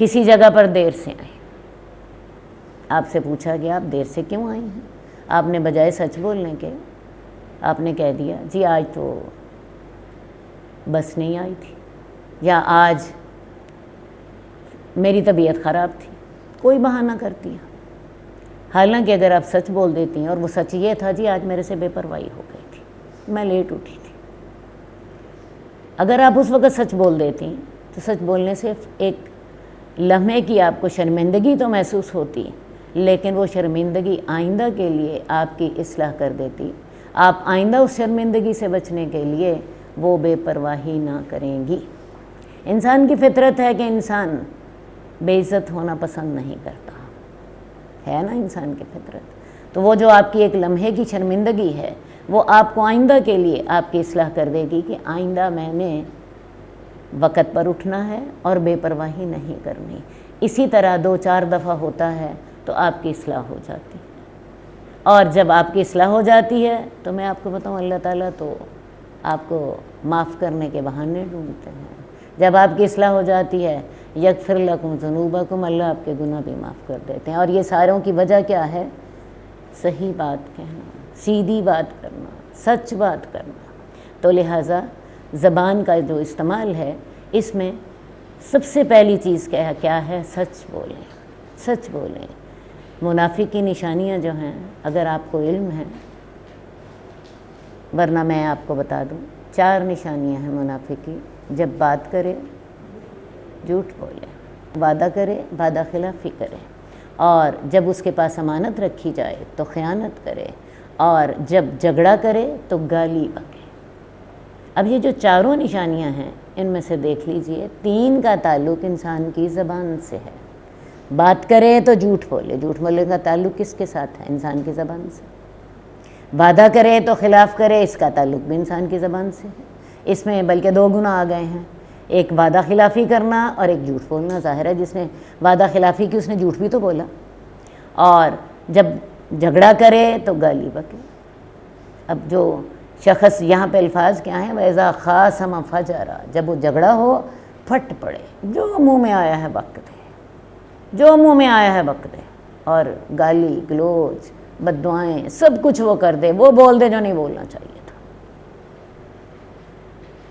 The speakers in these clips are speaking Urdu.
کسی جگہ پر دیر سے آئیں، آپ سے پوچھا گیا آپ دیر سے کیوں آئی ہیں، آپ نے بجائے سچ بولنے کے آپ نے کہہ دیا جی آج تو بس نہیں آئی تھی، یا آج میری طبیعت خراب تھی، کوئی بہانہ کرتی ہیں۔ حالانکہ اگر آپ سچ بول دیتی ہیں، اور وہ سچ یہ تھا جی آج میرے سے بے پرواہی ہو گئی تھی، میں لیٹ اٹھی تھی، اگر آپ اس وقت سچ بول دیتی ہیں تو سچ بولنے سے ایک لمحے کی آپ کو شرمندگی تو محسوس ہوتی، لیکن وہ شرمندگی آئندہ کے لیے آپ کی اصلاح کر دیتی، آپ آئندہ اس شرمندگی سے بچنے کے لیے وہ بے پرواہی نہ کریں گی۔ انسان کی فطرت ہے کہ انسان بے عزت ہونا پسند نہیں کرتا، ہے نا انسان کی فطرت، تو وہ جو آپ کی ایک لمحے کی شرمندگی ہے وہ آپ کو آئندہ کے لیے آپ کی اصلاح کر دے گی کہ آئندہ میں نے وقت پر اٹھنا ہے اور بے پرواہی نہیں کرنی۔ اسی طرح 2-4 دفعہ ہوتا ہے تو آپ کی اصلاح ہو جاتی ہے، اور جب آپ کی اصلاح ہو جاتی ہے تو میں آپ کو بتاؤں اللہ تعالیٰ تو آپ کو معاف کرنے کے بہانے ڈھونڈتے ہیں۔ جب آپ کی اصلاح ہو جاتی ہے یغفر لکم ذنوبکم، اللہ آپ کے گناہ بھی معاف کر دیتے ہیں، اور یہ ساروں کی وجہ کیا ہے؟ صحیح بات کہنا، سیدھی بات کرنا، سچ بات کرنا۔ تو لہٰذا زبان کا جو استعمال ہے اس میں سب سے پہلی چیز کیا ہے؟ سچ بولیں، سچ بولیں۔ منافق کی نشانیاں جو ہیں اگر آپ کو علم ہے، ورنہ میں آپ کو بتا دوں 4 نشانیاں ہیں منافق کی۔ جب بات کرے جھوٹ بولے، وعدہ کرے وعدہ خلافی کرے، اور جب اس کے پاس امانت رکھی جائے تو خیانت کرے، اور جب جھگڑا کرے تو گالی بکے۔ اب یہ جو 4 نشانیاں ہیں ان میں سے دیکھ لیجئے 3 کا تعلق انسان کی زبان سے ہے۔ بات کرے تو جھوٹ بولے، جھوٹ بولنے کا تعلق کس کے ساتھ ہے؟ انسان کی زبان سے۔ وعدہ کرے تو خلاف کرے، اس کا تعلق بھی انسان کی زبان سے ہے۔ اس میں بلکہ 2 گناہ آ گئے ہیں، ایک وعدہ خلافی کرنا اور ایک جھوٹ بولنا۔ ظاہر ہے جس نے وعدہ خلافی کی اس نے جھوٹ بھی تو بولا، اور جب جھگڑا کرے تو گالی بکے۔ اب جو شخص یہاں پہ الفاظ کیا ہیں؟ وَإِذَا خَاصَمَ فَجَرَ، جب وہ جھگڑا ہو پھٹ پڑے، جو منہ میں آیا ہے بک دے، جو منہ میں آیا ہے بک دے، اور گالی گلوچ بد دعائیں سب کچھ وہ کر دے، وہ بول دے جو نہیں بولنا چاہیے تھا۔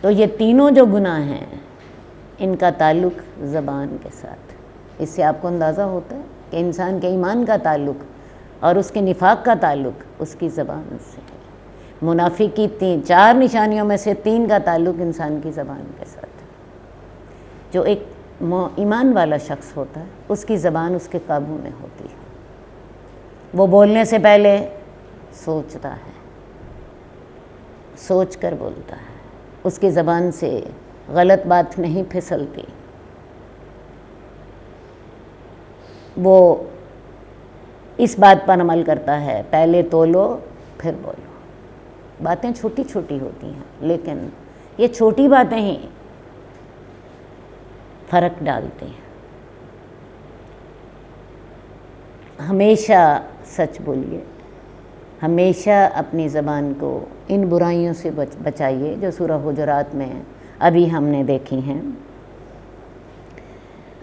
تو یہ تینوں جو گناہ ہیں ان کا تعلق زبان کے ساتھ۔ اس سے آپ کو اندازہ ہوتا ہے کہ انسان کے ایمان کا تعلق اور اس کے نفاق کا تعلق اس کی زبان سے ہے۔ منافق کی 4 نشانیوں میں سے 3 کا تعلق انسان کی زبان کے ساتھ ہے۔ جو ایک ایمان والا شخص ہوتا ہے اس کی زبان اس کے قابو میں ہوتی ہے، وہ بولنے سے پہلے سوچتا ہے، سوچ کر بولتا ہے، اس کی زبان سے غلط بات نہیں پھسلتی، وہ اس بات پر عمل کرتا ہے پہلے تولو پھر بولو۔ باتیں چھوٹی چھوٹی ہوتی ہیں لیکن یہ چھوٹی باتیں ہی فرق ڈالتی ہیں۔ ہمیشہ سچ بولیے، ہمیشہ اپنی زبان کو ان برائیوں سے بچائیے جو سورہ حجرات میں ابھی ہم نے دیکھی ہیں۔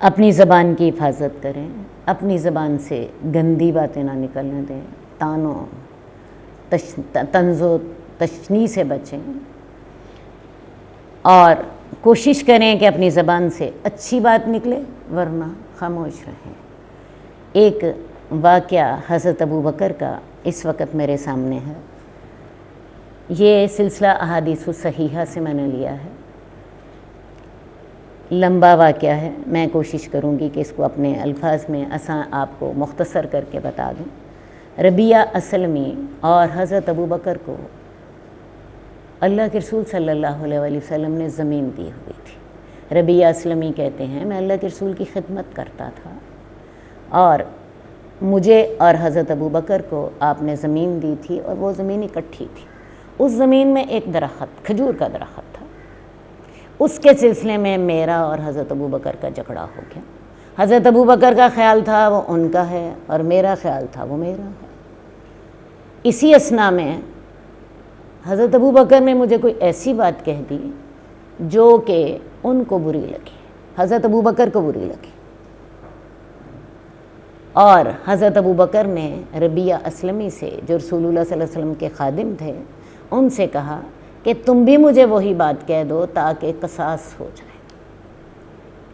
اپنی زبان کی حفاظت کریں، اپنی زبان سے گندی باتیں نہ نکلنے دیں، طنز و تشنیع سے بچیں، اور کوشش کریں کہ اپنی زبان سے اچھی بات نکلے ورنہ خاموش رہیں۔ ایک واقعہ حضرت ابوبکر کا اس وقت میرے سامنے ہے، یہ سلسلہ احادیث الصحیحہ سے میں نے لیا ہے، لمبا واقعہ ہے، میں کوشش کروں گی کہ اس کو اپنے الفاظ میں آسان آپ کو مختصر کر کے بتا دوں۔ ربیعہ اسلمی اور حضرت ابوبکر کو اللہ کے رسول صلی اللہ علیہ وآلہ وسلم نے زمین دی ہوئی تھی۔ ربیعہ اسلمی کہتے ہیں میں اللہ کے رسول کی خدمت کرتا تھا اور مجھے اور حضرت ابوبکر کو آپ نے زمین دی تھی، اور وہ زمین اکٹھی تھی۔ اس زمین میں ایک درخت، کھجور کا درخت تھا، اس کے سلسلے میں میرا اور حضرت ابوبکر کا جھگڑا ہو گیا۔ حضرت ابوبکر کا خیال تھا وہ ان کا ہے اور میرا خیال تھا وہ میرا ہے۔ اسی اثناء میں حضرت ابوبکر نے مجھے کوئی ایسی بات کہہ دی جو کہ ان کو بری لگی، حضرت ابوبکر کو بری لگی، اور حضرت ابو بکر نے ربیہ اسلمی سے جو رسول اللہ صلی اللہ علیہ وسلم کے خادم تھے ان سے کہا کہ تم بھی مجھے وہی بات کہہ دو تاکہ قصاص ہو جائے،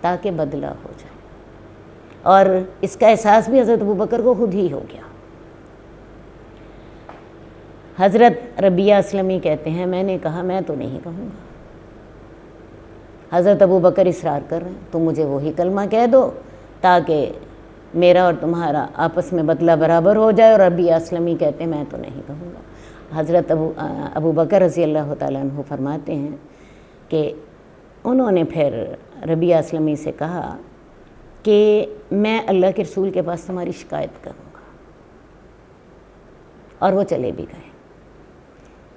تاکہ بدلہ ہو جائے۔ اور اس کا احساس بھی حضرت ابو بکر کو خود ہی ہو گیا۔ حضرت ربیہ اسلمی کہتے ہیں میں نے کہا میں تو نہیں کہوں گا۔ حضرت ابو بکر اصرار کر رہے ہیں تم مجھے وہی کلمہ کہہ دو تاکہ میرا اور تمہارا آپس میں بدلہ برابر ہو جائے، اور ربیہ اسلمی کہتے ہیں میں تو نہیں کہوں گا۔ حضرت ابو بکر رضی اللہ تعالیٰ عنہ فرماتے ہیں کہ انہوں نے پھر ربیہ اسلمی سے کہا کہ میں اللہ کے رسول کے پاس تمہاری شکایت کروں گا، اور وہ چلے بھی گئے۔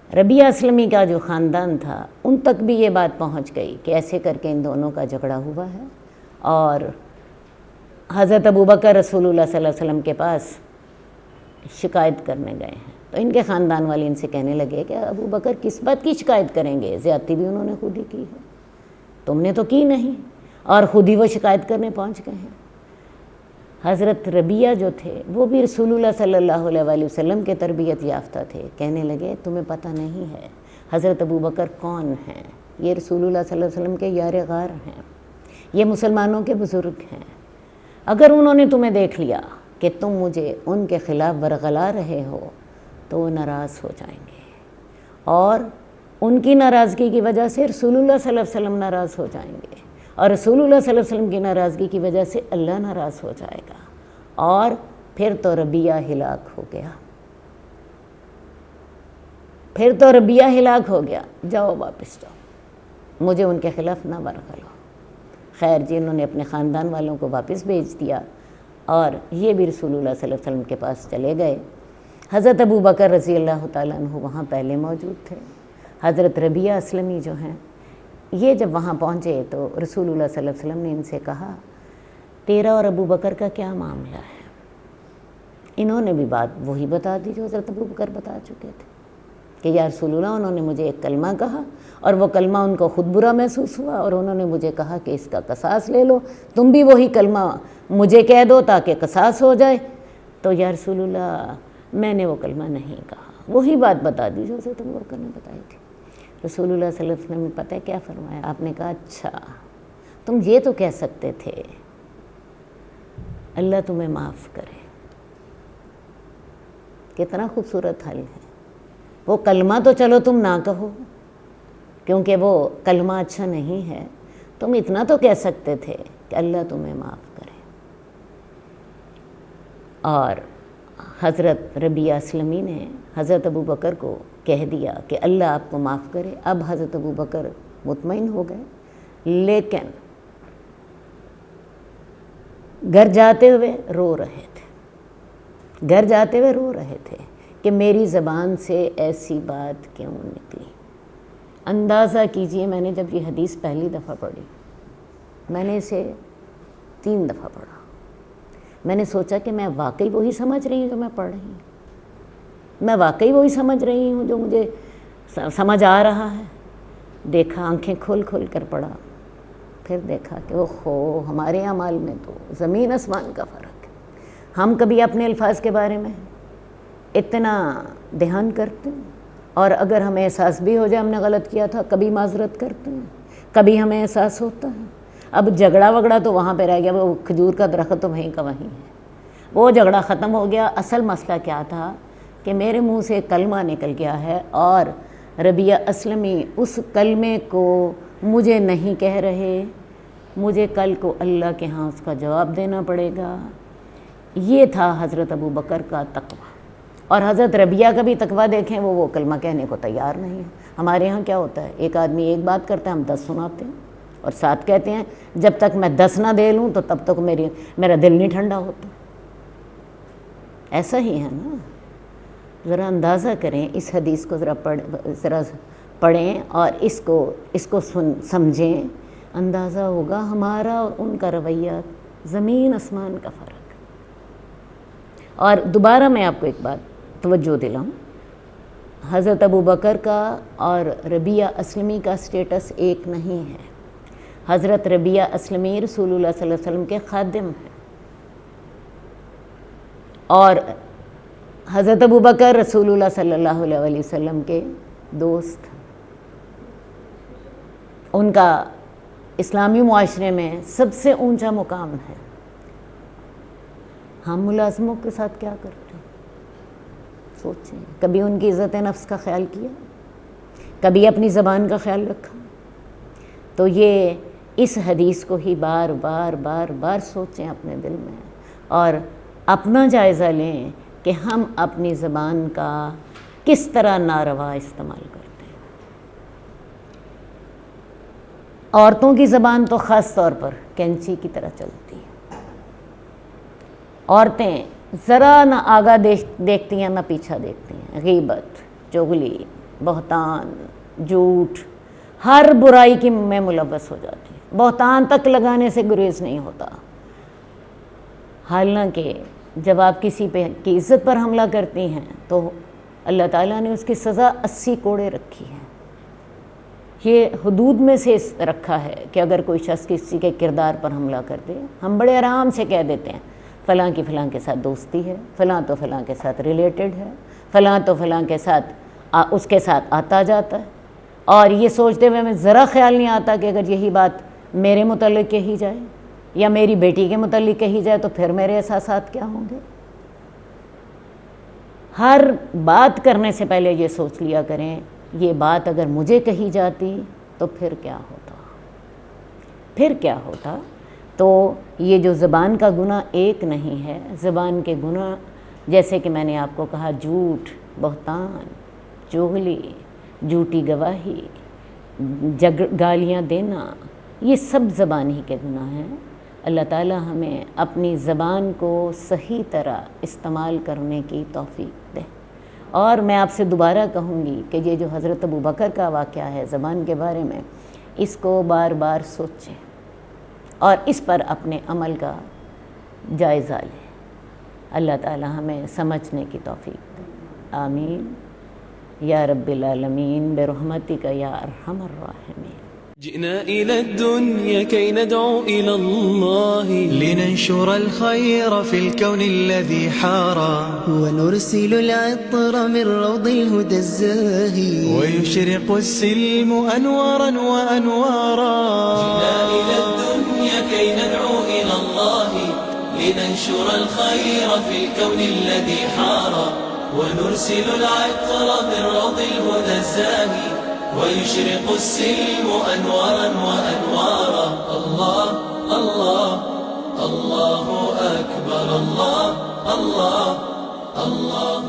ربیہ اسلمی کا جو خاندان تھا ان تک بھی یہ بات پہنچ گئی کہ ایسے کر کے ان دونوں کا جھگڑا ہوا ہے، اور حضرت ابو بکر رسول اللہ صلی اللہ علیہ وسلم کے پاس شکایت کرنے گئے ہیں۔ تو ان کے خاندان والے ان سے کہنے لگے کہ ابو بکر کس بات کی شکایت کریں گے، زیادتی بھی انہوں نے خود ہی کی ہے، تم نے تو کی نہیں، اور خود ہی وہ شکایت کرنے پہنچ گئے ہیں۔ حضرت ربیہ جو تھے وہ بھی رسول اللہ صلی اللہ علیہ وآلہ وسلم کے تربیت یافتہ تھے، کہنے لگے تمہیں پتہ نہیں ہے حضرت ابو بکر کون ہیں، یہ رسول اللہ صلی اللہ علیہ وسلم کے یار غار ہیں، یہ مسلمانوں کے بزرگ ہیں، اگر انہوں نے تمہیں دیکھ لیا کہ تم مجھے ان کے خلاف برغلا رہے ہو تو وہ ناراض ہو جائیں گے، اور ان کی ناراضگی کی وجہ سے رسول اللہ صلی اللہ علیہ وسلم ناراض ہو جائیں گے، اور رسول اللہ صلی اللہ علیہ وسلم کی ناراضگی کی وجہ سے اللہ ناراض ہو جائے گا، اور پھر تو ربیہ ہلاک ہو گیا، پھر تو ربیہ ہلاک ہو گیا، جاؤ واپس جاؤ، مجھے ان کے خلاف نہ برغلاؤ۔ خیر جی، انہوں نے اپنے خاندان والوں کو واپس بھیج دیا، اور یہ بھی رسول اللہ صلی اللہ علیہ وسلم کے پاس چلے گئے۔ حضرت ابو بکر رضی اللہ تعالیٰ عنہ وہاں پہلے موجود تھے۔ حضرت ربیہ اسلمی جو ہیں یہ جب وہاں پہنچے تو رسول اللہ صلی اللہ علیہ وسلم نے ان سے کہا تیرا اور ابو بکر کا کیا معاملہ ہے؟ انہوں نے بھی بات وہی بتا دی جو حضرت ابو بکر بتا چکے تھے کہ یا رسول اللہ انہوں نے مجھے ایک کلمہ کہا، اور وہ کلمہ ان کو خود برا محسوس ہوا، اور انہوں نے مجھے کہا کہ اس کا قصاص لے لو، تم بھی وہی کلمہ مجھے کہہ دو تاکہ قصاص ہو جائے۔ تو یا رسول اللہ میں نے وہ کلمہ نہیں کہا، وہی بات بتا دی جو حضرت ابو بکر نے بتائی تھی۔ رسول اللہ صلی اللہ علیہ وسلم نے پتہ ہے کیا فرمایا؟ آپ نے کہا اچھا تم یہ تو کہہ سکتے تھے اللہ تمہیں معاف کرے۔ کتنا خوبصورت حل ہے۔ وہ کلمہ تو چلو تم نہ کہو کیونکہ وہ کلمہ اچھا نہیں ہے، تم اتنا تو کہہ سکتے تھے کہ اللہ تمہیں معاف کرے۔ اور حضرت ربیہ اسلمی نے حضرت ابو بکر کو کہہ دیا کہ اللہ آپ کو معاف کرے۔ اب حضرت ابو بکر مطمئن ہو گئے، لیکن گھر جاتے ہوئے رو رہے تھے، گھر جاتے ہوئے رو رہے تھے کہ میری زبان سے ایسی بات کیوں نکلی۔ اندازہ کیجئے میں نے جب یہ حدیث پہلی دفعہ پڑھی، میں نے اسے 3 دفعہ پڑھا، میں نے سوچا کہ میں واقعی وہی سمجھ رہی ہوں جو میں پڑھ رہی ہوں، میں واقعی وہی سمجھ رہی ہوں جو مجھے سمجھ آ رہا ہے۔ دیکھا، آنکھیں کھول کھول کر پڑھا، پھر دیکھا کہ اوہو ہمارے اعمال میں تو زمین آسمان کا فرق ہے۔ ہم کبھی اپنے الفاظ کے بارے میں اتنا دھیان کرتے ہیں، اور اگر ہمیں احساس بھی ہو جائے ہم نے غلط کیا تھا کبھی معذرت کرتے ہیں، کبھی ہمیں احساس ہوتا ہے۔ اب جھگڑا وگڑا تو وہاں پہ رہ گیا، وہ کھجور کا درخت تو وہیں کا وہیں ہے، وہ جھگڑا ختم ہو گیا۔ اصل مسئلہ کیا تھا کہ میرے منہ سے کلمہ نکل گیا ہے، اور ربیہ اسلمی اس کلمے کو مجھے نہیں کہہ رہے، مجھے کل کو اللہ کے ہاں اس کا جواب دینا پڑے گا۔ یہ تھا حضرت ابو بکر کا تقویٰ، اور حضرت ربیہ کا بھی تقویٰ دیکھیں، وہ کلمہ کہنے کو تیار نہیں ہے۔ ہمارے ہاں کیا ہوتا ہے، ایک آدمی ایک بات کرتا ہے ہم 10 سناتے ہیں، اور 7 کہتے ہیں جب تک میں 10 نہ دے لوں تو تب تک میرا دل نہیں ٹھنڈا ہوتا۔ ایسا ہی ہے نا۔ ذرا اندازہ کریں، اس حدیث کو ذرا پڑھیں اور اس کو سمجھیں، اندازہ ہوگا ہمارا اور ان کا رویہ زمین آسمان کا فرق۔ اور دوبارہ میں آپ کو ایک بات توجہ دلاؤں، حضرت ابو بکر کا اور ربیہ اسلمی کا سٹیٹس ایک نہیں ہے۔ حضرت ربیہ اسلمی رسول اللہ صلی اللہ علیہ وسلم کے خادم ہیں، اور حضرت ابوبکر رسول اللہ صلی اللہ علیہ وسلم کے دوست، ان کا اسلامی معاشرے میں سب سے اونچا مقام ہے۔ ہم ملازموں کے ساتھ کیا کرتے ہیں؟ سوچیں، کبھی ان کی عزت نفس کا خیال کیا؟ کبھی اپنی زبان کا خیال رکھا؟ تو یہ اس حدیث کو ہی بار بار بار بار سوچیں اپنے دل میں، اور اپنا جائزہ لیں کہ ہم اپنی زبان کا کس طرح ناروا استعمال کرتے ہیں۔ عورتوں کی زبان تو خاص طور پر کینچی کی طرح چلتی ہے۔ عورتیں ذرا نہ آگاہ دیکھتی ہیں نہ پیچھا دیکھتی ہیں، غیبت، چغلی، بہتان، جھوٹ، ہر برائی کی میں ملوث ہو جاتی ہیں۔ بہتان تک لگانے سے گریز نہیں ہوتا۔ حالانکہ جب آپ کسی پہ کی عزت پر حملہ کرتی ہیں تو اللہ تعالیٰ نے اس کی سزا 80 کوڑے رکھی ہے۔ یہ حدود میں سے رکھا ہے کہ اگر کوئی شخص کسی کے کردار پر حملہ کر دے، ہم بڑے آرام سے کہہ دیتے ہیں فلاں کی فلاں کے ساتھ دوستی ہے، فلاں تو فلاں کے ساتھ ریلیٹڈ ہے، فلاں تو فلاں کے ساتھ اس کے ساتھ آتا جاتا ہے، اور یہ سوچتے ہوئے ہمیں ذرا خیال نہیں آتا کہ اگر یہی بات میرے متعلق کہی جائے یا میری بیٹی کے متعلق کہی جائے تو پھر میرے احساسات کیا ہوں گے۔ ہر بات کرنے سے پہلے یہ سوچ لیا کریں، یہ بات اگر مجھے کہی جاتی تو پھر کیا ہوتا، پھر کیا ہوتا۔ تو یہ جو زبان کا گناہ ایک نہیں ہے، زبان کے گناہ جیسے کہ میں نے آپ کو کہا، جھوٹ، بہتان، چغلی، جھوٹی گواہی، گالیاں دینا، یہ سب زبان ہی کے گناہ ہیں۔ اللہ تعالیٰ ہمیں اپنی زبان کو صحیح طرح استعمال کرنے کی توفیق دے۔ اور میں آپ سے دوبارہ کہوں گی کہ یہ جو حضرت ابوبکر کا واقعہ ہے زبان کے بارے میں، اس کو بار بار سوچیں اور اس پر اپنے عمل کا جائزہ لیں۔ اللہ تعالیٰ ہمیں سمجھنے کی توفیق دے، آمین یا رب العالمین برحمتک یا ارحم الراحمین۔ جئنا إلى الدنيا كي ندعو إلى الله، لننشر الخير في الكون الذي حارى، ونرسل العطر من روض الهدى الزاهي، ويشرق السلم أنوارا وأنوارا. جئنا إلى الدنيا كي ندعو إلى الله، لننشر الخير في الكون الذي حارى، ونرسل العطر من روض الهدى الزاهي، ويشرق السلم أنوارا وأنوارا. الله الله الله أكبر، الله الله الله